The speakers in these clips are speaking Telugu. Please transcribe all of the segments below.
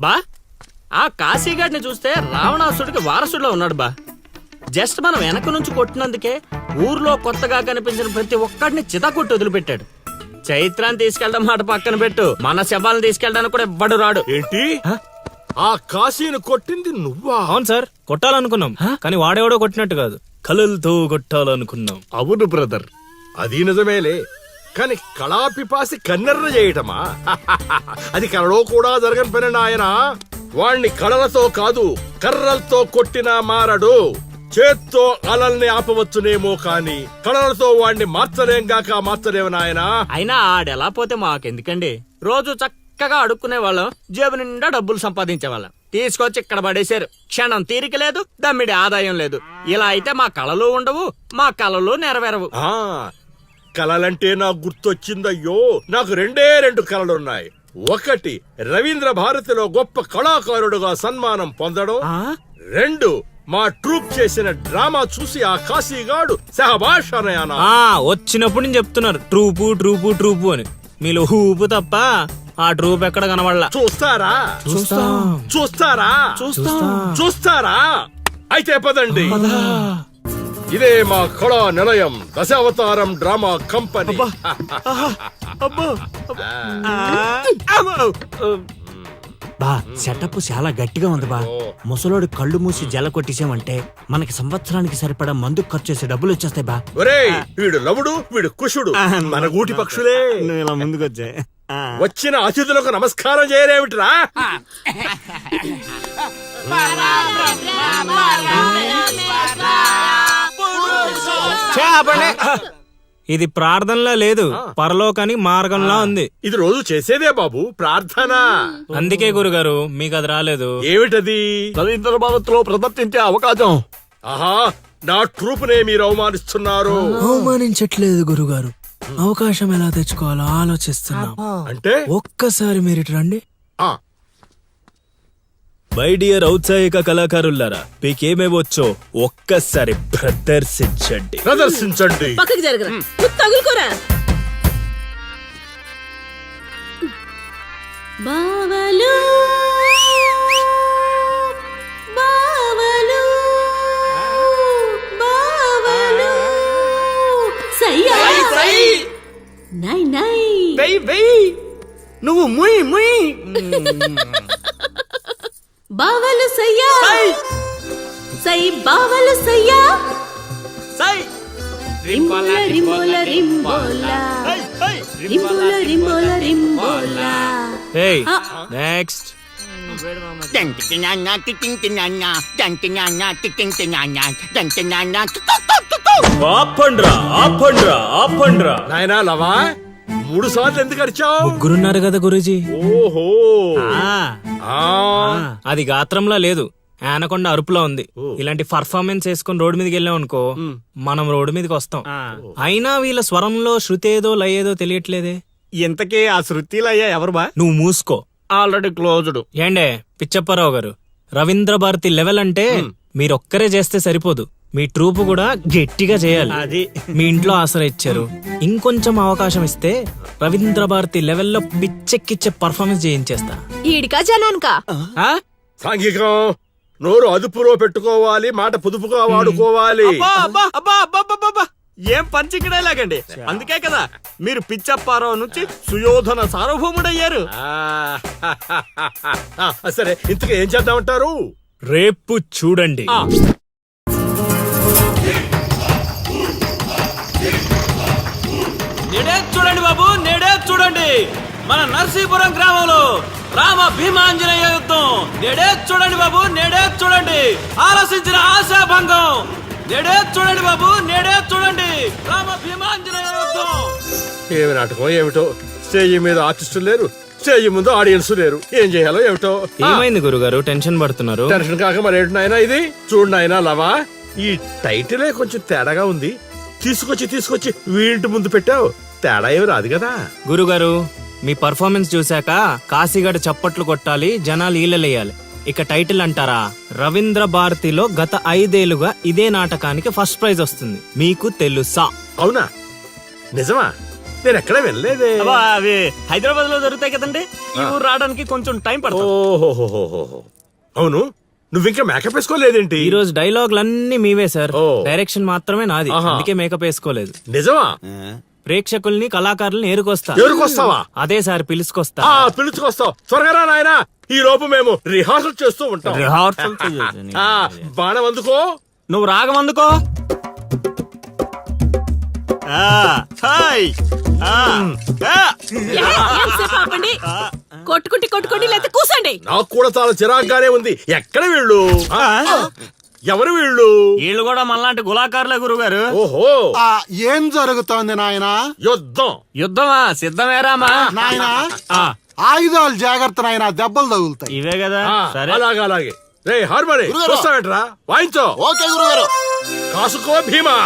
బా ఆ కాశీగాడిని చూస్తే రావణాసుడికి వారసుడిలో ఉన్నాడు బా. జస్ట్ మనం వెనక నుంచి కొట్టినందుకే ఊర్లో కొత్తగా కనిపించిన ప్రతి ఒక్కడిని చితకొట్టి వదిలిపెట్టాడు. చైత్రాన్ని తీసుకెళ్ళడం మాట పక్కన పెట్టు, మన శవాలను తీసుకెళ్ళడానికి కూడా ఎవ్వడు రాడు. ఏంటి ఆ కాశీని కొట్టింది నువ్వా? అవును సార్, కొట్టాలనుకున్నాం కానీ వాడెవడో కొట్టినట్టు కాదు, కలలతో కొట్టాలనుకున్నాం. అవును బ్రదర్, అది నిజమేలే. కాని కళాపిపాసి కన్నెర్ర చేయటమా? అది కళలో కూడా జరగని పని నాయన. వాణ్ణి కళలతో కాదు కర్రలతో కొట్టినా మారడు. చేత్తో అలల్ని ఆపవచ్చునేమో కాని కళలతో వాణ్ణి మార్చలేవు నాయనా. అయినా ఆడెలా పోతే మాకెందుకండి, రోజు చక్కగా అడుక్కునే వాళ్ళం, జేబు నిండా డబ్బులు సంపాదించే వాళ్ళం. తీసుకొచ్చి ఇక్కడ పడేశారు. క్షణం తీరిక లేదు, దమ్మిడి ఆదాయం లేదు. ఇలా అయితే మా కళలు ఉండవు, మా కళలు నెరవేరవు. ఆ కళలంటే నాకు గుర్తొచ్చిందయ్యో, నాకు రెండు కళలున్నాయి. ఒకటి రవీంద్ర భారతిలో గొప్ప కళాకారుడుగా సన్మానం పొందడం. 2 మా ట్రూప్ చేసిన డ్రామా చూసి ఆ కాశీగాడు సహబాష్ అనయానా. వచ్చినప్పుడు నేను చెప్తున్నారు ట్రూపు ట్రూపు ట్రూపు అని, మీలో ఊపు తప్ప ఆ ట్రూప్ ఎక్కడ కనబడలా. చూస్తారా అయితే పదండి. ఇదే మా కళా నిలయం, దశావతారం డ్రామా కంపెనీ. బా సెటప్ చాలా గట్టిగా ఉంది బా. ముసలోడు కళ్ళు మూసి జల కొట్టేసామంటే మనకి సంవత్సరానికి సరిపడా మందు ఖర్చు చేసే డబ్బులు వచ్చేస్తాయి బా. ఒరేయ్, వీడు లవుడు, వీడు కుషుడు, మన గూటి పక్షులే. ఇలా ముందుకొచ్చా వచ్చిన అతిథులకు నమస్కారం చేయరేమిట్రా? ఇది ప్రార్థనలా లేదు, పరలోకాని మార్గంలా ఉంది. ఇది రోజు చేసేదే బాబు ప్రార్థన. అందుకే గురుగారు మీకు అది రాలేదు. ఏమిటది? రవీంద్ర భారతిలో ప్రదర్శించే అవకాశం. ఆహా, నా ట్రూప్ నే మీరు అవమానిస్తున్నారు. అవమానించట్లేదు గురుగారు, అవకాశం ఎలా తెచ్చుకోవాలో ఆలోచిస్తున్నాం. అంటే ఒక్కసారి మీరు ఇటు రండి. మై డియర్ ఔత్సాహిక కళాకారులారా, మీకేమేవచ్చో ఒక్కసారి ప్రదర్శించండి. పక్కకి జరగరా, తగులుకోరా. బావలు బావలు బావలు సయ్యా నై నై నువ్వు ముయ్ ముయ్. బావలు సయ్యా సై బావలు సయ్యా సై రింబోల రింబోల రింబోల రింబోల రింబోల రింబోల. ఏయ్ నెక్స్ట్. ఆపండ్రా ఆపండ్రా ఆపండ్రా. నాయనా లవా, 3 సార్లు ఎందుకు అరిచావు? ముగ్గురున్నారు కదా గురూజీ. ఓహో, అది గాత్రంలా లేదు, ఆనకొండ అరుపులో ఉంది. ఇలాంటి పర్ఫార్మెన్స్ వేసుకుని రోడ్డు మీదకి వెళ్ళాం అనుకో, మనం రోడ్డు మీదకి వస్తాం. అయినా వీళ్ళ స్వరంలో శృతి ఏదో లయ ఏదో తెలియట్లేదే. ఇంతకీ ఆ శృతిలో అయ్యా ఎవరు బా? నువ్వు మూసుకో, ఆల్రెడీ క్లోజ్డ్. ఏండే పిచ్చప్పారావు గారు, రవీంద్ర భారతి లెవెల్ అంటే మీరొక్కరే చేస్తే సరిపోదు, మీ ట్రూప్ కూడా గట్టిగా చేయాలి. అది మీ ఇంట్లో ఆసరా ఇచ్చారు, ఇంకొంచెం అవకాశం ఇస్తే రవీంద్ర భారతి లెవెల్లో పిచ్చెక్కిచ్చే పర్ఫార్మెన్స్ చేయించేస్తా. ఈడికా జనానికా? సాంఘికం, నోరు అదుపులో పెట్టుకోవాలి, మాట పొదుపుగా వాడుకోవాలి. ఏం పంచికడే లాగండి. అందుకే కదా మీరు పిచ్చప్పారావు నుంచి సుయోధన సార్వభౌముడయ్యారు. సరే, ఇంతకు ఏం చేద్దామంటారు? రేపు చూడండి. నేడే చూడండి బాబు, నేడే చూడండి మన నర్సీపురం గ్రామంలో రామ భీమాంజనేయ యుద్ధం. నేడే చూడండి బాబు, నేడే చూడండి ఆలోచించిన ఆశాభంగం. నేడే చూడండి బాబు, నేడే చూడండి రామ భీమాంజనేయ యుద్ధం. ఏమి నాటకం ఏమిటో, స్టేజ్ మీద ఆర్టిస్టులు లేరు, స్టేజ్ ముందు ఆడియన్స్ లేరు. ఏం చేయాలో ఏమిటో. ఏమైంది గురుగారు, టెన్షన్ పడుతున్నారు? టెన్షన్ కాక మరేంటి నాయనా ఇది? చూడు నాయనా లవా, ఈ టైటిలే కొంచెం తేడాగా ఉంది. తీసుకొచ్చి వీంటి ముందు పెట్టావు, తేడా ఏమి రాదు కదా. గురుగారు, మీ పర్ఫార్మెన్స్ చూశాక కాశీగడ చప్పట్లు కొట్టాలి, జనాలు ఈలలేయాలి. ఇక టైటిల్ అంటారా, రవీంద్ర భారతిలో గత 5 ఏళ్లుగా ఇదే నాటకానికి ఫస్ట్ ప్రైజ్ వస్తుంది. మీకు తెలుసా? అవునా? నిజమా? నేను ఎక్కడ వెళ్ళలేదే. అబ్బా, అవి హైదరాబాద్ లో దొరుకుతాయి కదండి. ఈ ఊరు రావడానికి కొంచెం టైం పడుతుంది. ఓహోహోహోహో. అవును, నువ్వింకా మేకప్ వేసుకోలేదేంటి? ఈ రోజు డైలాగులన్నీ మీవే సార్, ఓ. డైరెక్షన్ మాత్రమే నాది. ఆహా. అందుకే మేకప్ వేసుకోలేదు. నిజమా? ప్రేక్షకుల్ని కళాకారుల్ని ఏరుకొస్తా. ఎవరికొస్తావా? అదే సార్ పిలుచుకొస్తా. పిలుచుకొస్తావు. త్వరగా రా నాయనా, ఈ లోపు మేము రిహార్సల్ చేస్తూ ఉంటాం. రిహార్సల్ ఆ, బాణం అందుకో. నువ్వు రాగం అందుకో. ఎంతసేపు ఆపండి? కొట్టుకుంటే లేకపోతే కూసండి. నాకు కూడా చాలా చిరాగ్గానే ఉంది. ఎక్కడ వీళ్ళు? ఎవరు వీళ్ళు? వీళ్ళు కూడా మనలాంటి గులాకారులే గురుగారు. ఓహో, ఏం జరుగుతోంది నాయనా? యుద్ధం. యుద్ధమా? సిద్ధమేరామా? నాయనా ఆ, ఆయుధాలు జాగ్రత్త నాయనా, దెబ్బలు తగులుతాయి. ఇవే కదా. సరే, అలాగే అలాగే. రే హార్మోని వస్తావేంట్రా? వాయించో. ఓకే గురుగారు. కాసుకో భీమా.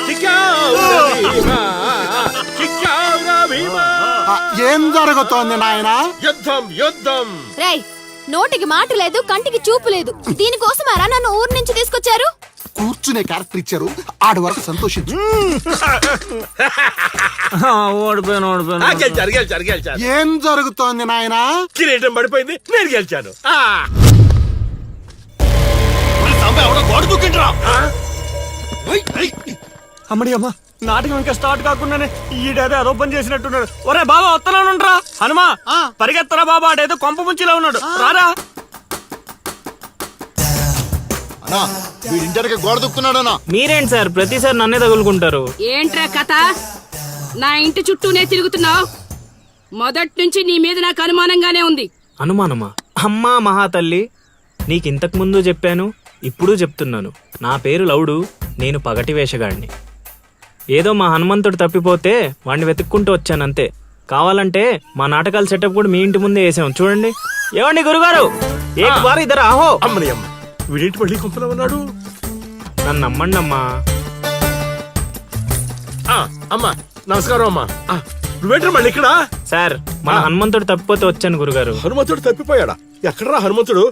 చిక్కావురా భీమా, చిక్కావురా భీమా. ఏం జరుగుతోంది నాయనా? యుద్ధం యుద్ధం. రేయ్, నోటికి మాట లేదు, కంటికి చూపు లేదు. దీనికోసమారా నన్ను ఊరు నుంచి తీసుకొచ్చారు? కూర్చునే క్యారెక్టర్ ఇచ్చారు, ఆడి వరకు సంతోషించు. ఓడిపోయాను. గెలిచారు గెలిచారు గెలిచారు. ఏం జరుగుతోంది నాయనా? కిరీటం పడిపోయింది, నేను గెలిచాను. అమ్మడి అమ్మ, నాటకం ఇంకా స్టార్ట్ కాకుండానే ఈడేదో అదో పని చేసినట్టున్నాడు. ఒరే బాబా, వస్తున్నానుండ్రా. హనుమా, పరిగెత్తరా బాబా, ఆడేదో కొంప ముంచిలా ఉన్నాడు. రారా. వీడింటరికి గోడ దుక్కున్నాడనా? మీరేంటి సార్ ప్రతిసారి నన్నే తగులుకుంటారు? ఏంట్రా కథ? నా ఇంటి చుట్టూనే తిరుగుతున్నావు. మొదటి నుంచి నీ మీద నాకు అనుమానంగానే ఉంది. అనుమానమా? అమ్మా మహాతల్లి, నీకింతకు ముందు చెప్పాను, ఇప్పుడు చెప్తున్నాను. నా పేరు లవుడు, నేను పగటి వేషగాడిని. ఏదో మా హనుమంతుడు తప్పిపోతే వాడిని వెతుక్కుంటూ వచ్చానంతే. కావాలంటే మా నాటకాల సెటప్ కూడా మీ ఇంటి ముందే వేసాం, చూడండి. ఏమండి గురుగారు, ఏక్ బార్ ఇద్దరు ఆహో. అమ్మని అమ్మ, వీడేంటి మళ్ళీ కొంపలో ఉన్నాడు? నన్ను నమ్మండి అమ్మా. అమ్మా నమస్కారం అమ్మా. నువ్వేంటి మళ్ళీ ఇక్కడ? సార్, మన హనుమంతుడు తప్పిపోతే వచ్చాను గురుగారు. హనుమంతుడు తప్పిపోయాడా? ఎక్కడరా హనుమంతుడు?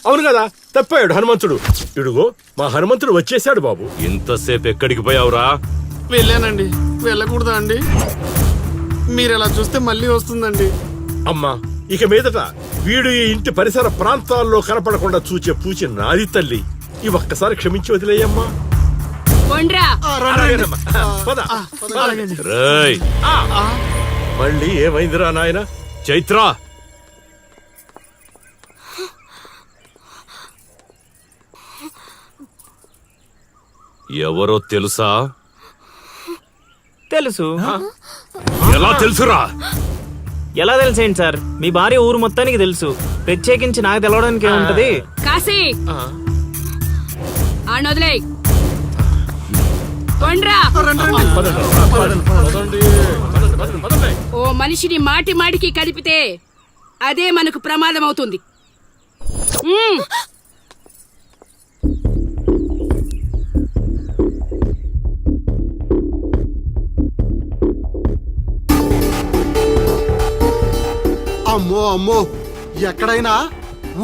అవును కదా, తప్పిపోయాడు హనుమంతుడు. ఇడుగో మా హనుమంతుడు వచ్చేసాడు బాబు. ఇంతసేపు ఎక్కడికి పోయావురా? వెళ్ళానండి. వెళ్ళకూడదా అండి? మీరు ఎలా చూస్తే మళ్ళీ వస్తుందండి. అమ్మా, ఇక మీదట వీడు ఈ ఇంటి పరిసర ప్రాంతాల్లో కనపడకుండా చూచే పూచి నాది తల్లి. ఈ ఒక్కసారి క్షమించి వదిలేయమ్మా. కొండ్రా. అలాగేనమ్మా. పద. రేయ్ మళ్ళీ ఏమైందిరా నాయన? చైత్ర, ఎవరో తెలుసా? తెలుసు. ఎలా తెలుసురా? ఎలా తెలుసేంటి సార్, మీ భార్య ఊరు మొత్తానికి తెలుసు. ప్రత్యేకించి నాకు తెలవడానికి ఏముంటది? కాశీ, ఆడొదిలే. కొండ్రా. ఓ మనిషిని మాటి మాటికి కదిపితే అదే మనకు ప్రమాదం అవుతుంది. అమ్మో అమ్మో, ఎక్కడైనా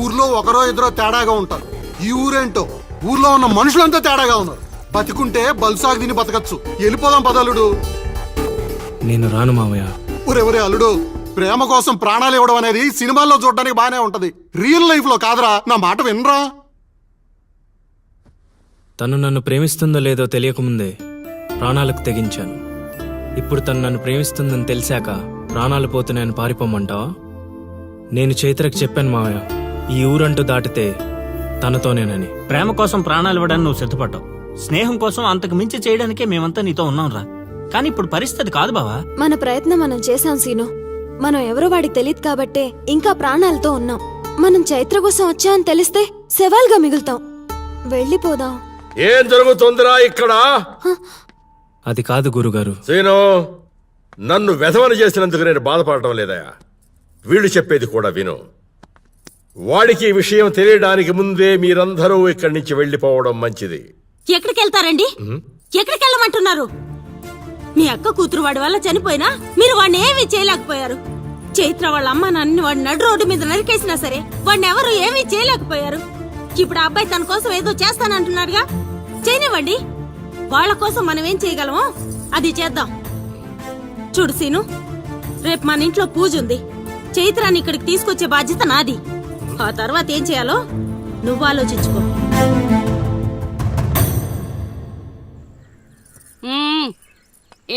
ఊర్లో ఒకరో ఇద్దరో తేడాగా ఉంటారు. ఈ ఊరేంటో ఊర్లో ఉన్న మనుషులంతా తేడాగా ఉన్నారు. బతికుంటే బల్సాగు తిని బతకచ్చు. వెళ్ళిపోదాం పదలుడు. నేను రాను మావయ్య. ఒరే అల్లుడు, ప్రేమ కోసం ప్రాణాలు ఇవ్వడం అనేది సినిమాల్లో చూడడానికి బానే ఉంటది, రియల్ లైఫ్ లో కాదురా. నా మాట వినరా? తను నన్ను ప్రేమిస్తుందో లేదో తెలియకముందే ప్రాణాలకు తెగించాను. ఇప్పుడు తను నన్ను ప్రేమిస్తుందని తెలిసాక ప్రాణాలు పోతున్నాయని పారిపోమంటావా? నేను చైత్రకు చెప్పాను మావయ్య, ఈ ఊరంటూ దాటితే తనతోనేనని. ప్రేమ కోసం ప్రాణాలు ఇవ్వడానికి నువ్వు సిద్ధపడ్డావు. స్నేహం కోసం అంతకు మించి చేయడానికే మేమంతా నీతో ఉన్నాం రా. కానీ ఇప్పుడు పరిస్థితి కాదు బావా. మన ప్రయత్నం మనం చేశాం సీను. మనం ఎవరో వాడికి తెలియదు కాబట్టే ఇంకా ప్రాణాలతో ఉన్నాం. మనం చైత్ర కోసం వచ్చామని తెలిస్తే శవాల్గా మిగులుతాం. వెళ్ళిపోదాం. ఏం జరుగుతుందిరా ఇక్కడ? అది కాదు గురుగారు. సీను, నన్ను వెధవని చేసినందుకు నేను బాధపడటం లేదయా. వీళ్ళు చెప్పేది కూడా విను. వాడికి ఈ విషయం తెలియడానికి ముందే మీరందరూ ఇక్కడి నుంచి వెళ్ళిపోవడం మంచిది. ఎక్కడికి వెళ్తారండి? ఎక్కడికి వెళ్ళమంటున్నారు? మీ అక్క కూతురు వాడి వల్ల చనిపోయినా మీరు వాడిని ఏమీ చేయలేకపోయారు. చైత్ర వాళ్ళ అమ్మ నాన్న వాడు నడు రోడ్డు మీద నరికేసినా సరే వాడిని ఎవరు ఏమీ చేయలేకపోయారు. ఇప్పుడు ఆ అబ్బాయి తన కోసం ఏదో చేస్తానంటున్నాడుగా, చేయనివ్వండి. వాళ్ళ కోసం మనం ఏం చేయగలమో అది చేద్దాం. చూడు సీను, రేపు మన ఇంట్లో పూజ ఉంది. చైత్రాన్ని ఇక్కడికి తీసుకొచ్చే బాధ్యత నాది. ఆ తర్వాత ఏం చేయాలో నువ్వు ఆలోచించుకో.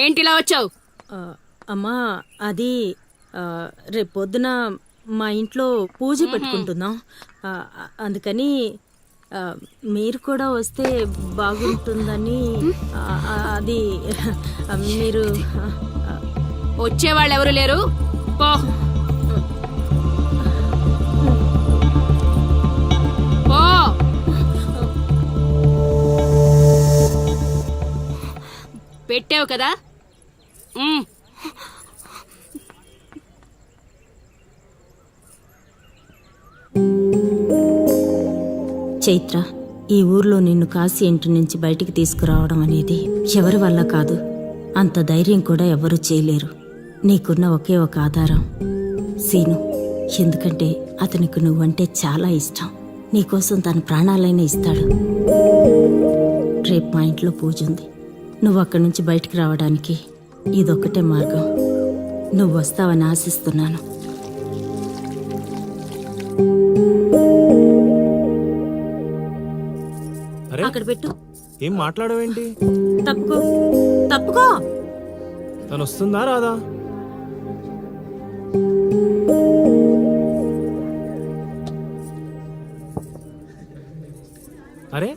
ఏంటిలా వచ్చావు? అమ్మా అది రేపు పొద్దున మా ఇంట్లో పూజ పెట్టుకుంటున్నాం. అందుకని మీరు కూడా వస్తే బాగుంటుందని. అది మీరు వచ్చేవాళ్ళు ఎవరు లేరు, పో పో. పెట్టావు కదా. చైత్ర, ఈ ఊర్లో నిన్ను కాశీ ఇంటి నుంచి బయటికి తీసుకురావడం అనేది ఎవరి వల్ల కాదు. అంత ధైర్యం కూడా ఎవరూ చేయలేరు. నీకున్న ఒకే ఒక ఆధారం సీను. ఎందుకంటే అతనికి నువ్వంటే చాలా ఇష్టం. నీకోసం తన ప్రాణాలైనా ఇస్తాడు. రేపు మా ఇంట్లో పూజ ఉంది. నువ్వు అక్కడి నుంచి బయటికి రావడానికి ఇదొక్కటే మార్గం. నువ్వు వస్తావని ఆశిస్తున్నాను. అక్కడ పెట్టు. ఏం మాట్లాడవేంటి? తప్పుకో తప్పుకో. తను వస్తుందా రాదా? అరే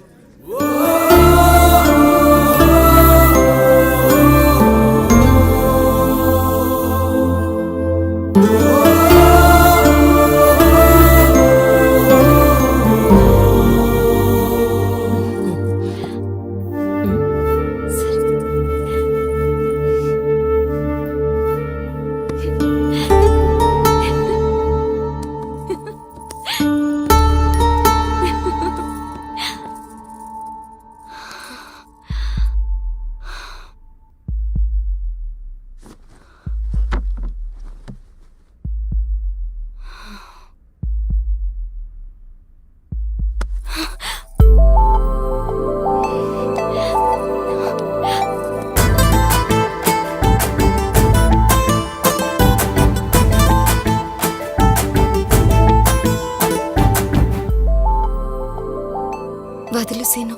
వదిలు సీను.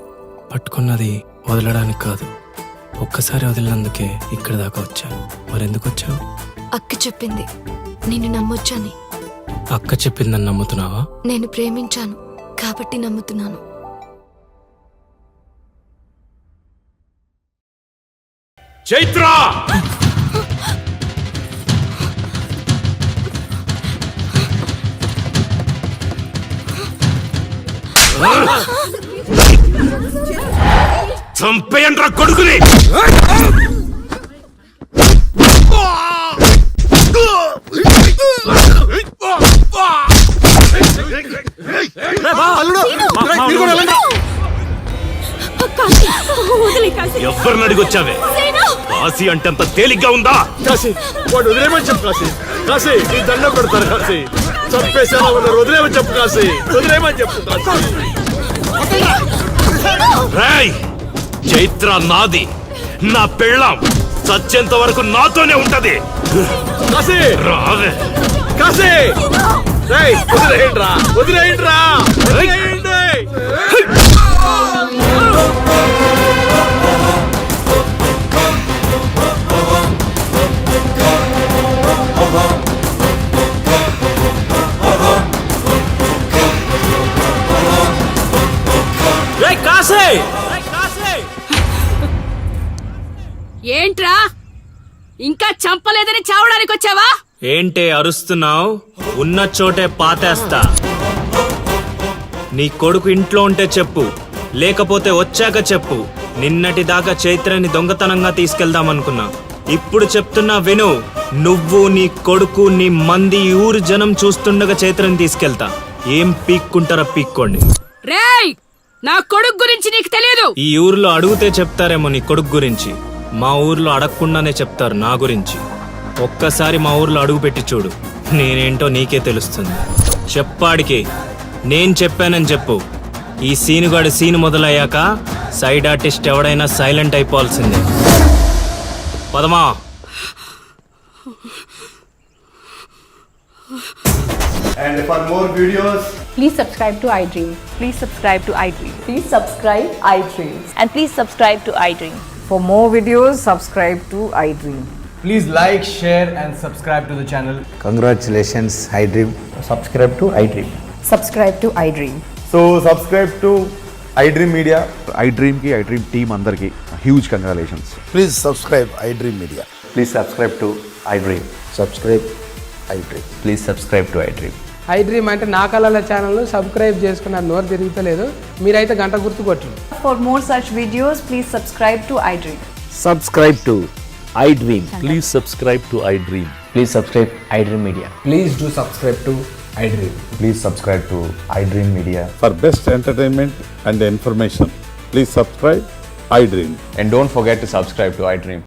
పట్టుకున్నది వదలడానికి కాదు, ఒక్కసారి వదిలినందుకే ఇక్కడి దాకా వచ్చాను. మరెందుకు వచ్చావు? అక్క చెప్పింది నిన్ను నమ్మొచ్చని. అక్క చెప్పిందని నమ్ముతున్నావా? నేను ప్రేమించాను కాబట్టి నమ్ముతున్నాను. చైత్ర! చంపేయండ్రా కొడుకుని! ఎవరిని అడిగొచ్చావే? కాశీ అంటే అంత తేలిగ్గా ఉందా? కాశీ, వాడు వదిలేమని చెప్పు కాశీ. కాశీ, నీ దండం పెడతారు కాశీ. చంపేసేలా ఉన్నారు, వదిలేమని చెప్పు కాశీ. వదిలేమని చెప్పు కాశీ. రేయ్, చైత్ర నాది, నా పెళ్ళాం. చచ్చేంత వరకు నాతోనే ఉంటది. కాశీ, రావే. కాశీ, రేయ్, వదిలేయండిరా, వదిలేయండిరా, వదిలేయండి. ఏంట్రా, ఇంకా చంపలేదని చావడానికి వచ్చావా? ఏంటే అరుస్తున్నావు? ఉన్న చోటే పాతేస్తా. నీ కొడుకు ఇంట్లో ఉంటే చెప్పు, లేకపోతే వచ్చాక చెప్పు. నిన్నటి దాకా చైత్రని దొంగతనంగా తీసుకెళ్దామనుకున్నా. ఇప్పుడు చెప్తున్నా విను. నువ్వు, నీ కొడుకు, నీ మంది, ఊరు జనం చూస్తుండగా చైత్రని తీసుకెళ్తా. ఏం పీక్కుంటారా పీక్కోండి. రేయ్, నా కొడుకు గురించి నీకు తెలియదు. ఈ ఊర్లో అడిగితే చెప్తారేమో నీ కొడుకు గురించి. మా ఊర్లో అడగకుండానే చెప్తారు నా గురించి. ఒక్కసారి మా ఊర్లో అడుగు పెట్టి చూడు, నేనేంటో నీకే తెలుస్తుంది. చెప్పాడికి నేను చెప్పానని చెప్పు. ఈ సీనుగాడి సీన్ మొదలయ్యాక సైడ్ ఆర్టిస్ట్ ఎవడైనా silent అయిపోవాల్సిందే. పదమా. And for more videos, please subscribe to iDream. Please subscribe to iDream. Please subscribe iDream. And please subscribe to iDream. For more videos, subscribe to iDream. please like, share and subscribe to the channel. Congratulations, iDream. Subscribe to iDream. Subscribe to iDream. So subscribe to iDream Media. iDream ki iDream team andarki huge congratulations. Please subscribe I dream media. Please subscribe to iDream. Subscribe I dream. Please subscribe to iDream. iDream అంటే నా కళల ఛానల్ సబ్స్క్రైబ్ చేసుకున్న నోరు తిరుగుతలేదు. మీరైతే గంట గుర్తు కొట్టండి. For more such videos, please subscribe to iDream. Subscribe to iDream. Please subscribe to iDream. Please subscribe iDream Media. Please do subscribe to iDream. Please subscribe to iDream Media. For best entertainment and information, please subscribe iDream. And don't forget to subscribe to iDream.